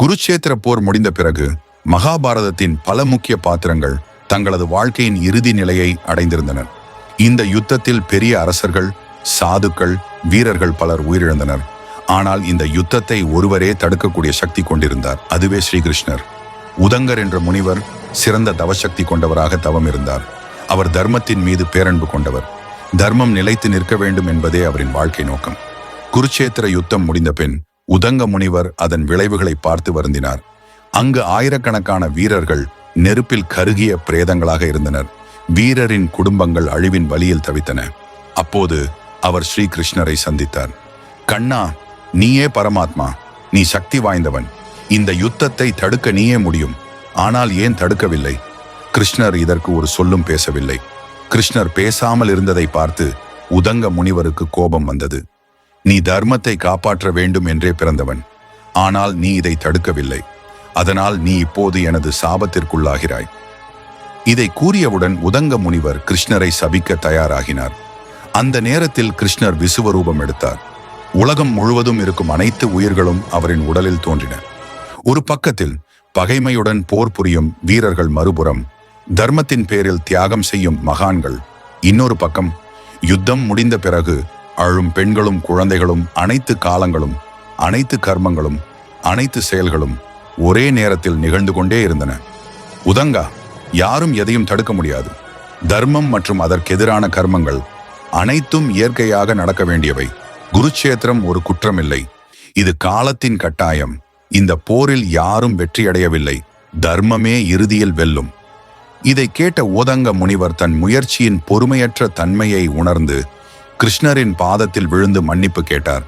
குருட்சேத்திர போர் முடிந்த பிறகு மகாபாரதத்தின் பல முக்கிய பாத்திரங்கள் தங்களது வாழ்க்கையின் இறுதி நிலையை அடைந்திருந்தனர். இந்த யுத்தத்தில் பெரிய அரசர்கள், சாதுக்கள், வீரர்கள் பலர் உயிரிழந்தனர். ஆனால் இந்த யுத்தத்தை ஒருவரே தடுக்கக்கூடிய சக்தி கொண்டிருந்தார். அதுவே ஸ்ரீகிருஷ்ணர். உதங்கர் என்ற முனிவர் சிறந்த தவசக்தி கொண்டவராக தவம் இருந்தார். அவர் தர்மத்தின் மீது பேரன்பு கொண்டவர். தர்மம் நிலைத்து நிற்க வேண்டும் என்பதே அவரின் வாழ்க்கை நோக்கம். குருட்சேத்திர யுத்தம் முடிந்த பின் உதங்க முனிவர் அதன் விளைவுகளை பார்த்து வருந்தினார். அங்கு ஆயிரக்கணக்கான வீரர்கள் நெருப்பில் கருகிய பிரேதங்களாக இருந்தனர். வீரரின் குடும்பங்கள் அழிவின் வலியில் தவித்தன. அப்போது அவர் ஸ்ரீகிருஷ்ணரை சந்தித்தார். கண்ணா, நீயே பரமாத்மா, நீ சக்தி வாய்ந்தவன். இந்த யுத்தத்தை தடுக்க நீயே முடியும். ஆனால் ஏன் தடுக்கவில்லை? கிருஷ்ணர் இதற்கு ஒரு சொல்லும் பேசவில்லை. கிருஷ்ணர் பேசாமல் இருந்ததை பார்த்து உதங்க முனிவருக்கு கோபம் வந்தது. நீ தர்மத்தை காப்பாற்ற வேண்டும் என்றே பிறந்தவன். ஆனால் நீ இதை தடுக்கவில்லை. அதனால் நீ இப்போது எனது சாபத்திற்குள்ளாகிறாய். இதை கூறியவுடன் உதங்க முனிவர் கிருஷ்ணரை சபிக்க தயாராகினார். அந்த நேரத்தில் கிருஷ்ணர் விசுவரூபம் எடுத்தார். உலகம் முழுவதும் இருக்கும் அனைத்து உயிர்களும் அவரின் உடலில் தோன்றின. ஒரு பக்கத்தில் பகைமையுடன் போர் புரியும் வீரர்கள், மறுபுறம் தர்மத்தின் பேரில் தியாகம் செய்யும் மகான்கள். இன்னொரு பக்கம் யுத்தம் முடிந்த பிறகு அழும் பெண்களும் குழந்தைகளும். அனைத்து காலங்களும், அனைத்து கர்மங்களும், அனைத்து செயல்களும் ஒரே நேரத்தில் நிகழ்ந்து கொண்டே இருந்தன. உதங்கா, யாரும் எதையும் தடுக்க முடியாது. தர்மம் மற்றும் அதற்கெதிரான கர்மங்கள் அனைத்தும் இயற்கையாக நடக்க வேண்டியவை. குருட்சேத்திரம் ஒரு குற்றமில்லை. இது காலத்தின் கட்டாயம். இந்த போரில் யாரும் வெற்றியடையவில்லை. தர்மமே இறுதியில் வெல்லும். இதை கேட்ட உதங்க முனிவர் தன் முயற்சியின் பொறுமையற்ற தன்மையை உணர்ந்து கிருஷ்ணரின் பாதத்தில் விழுந்து மன்னிப்பு கேட்டார்.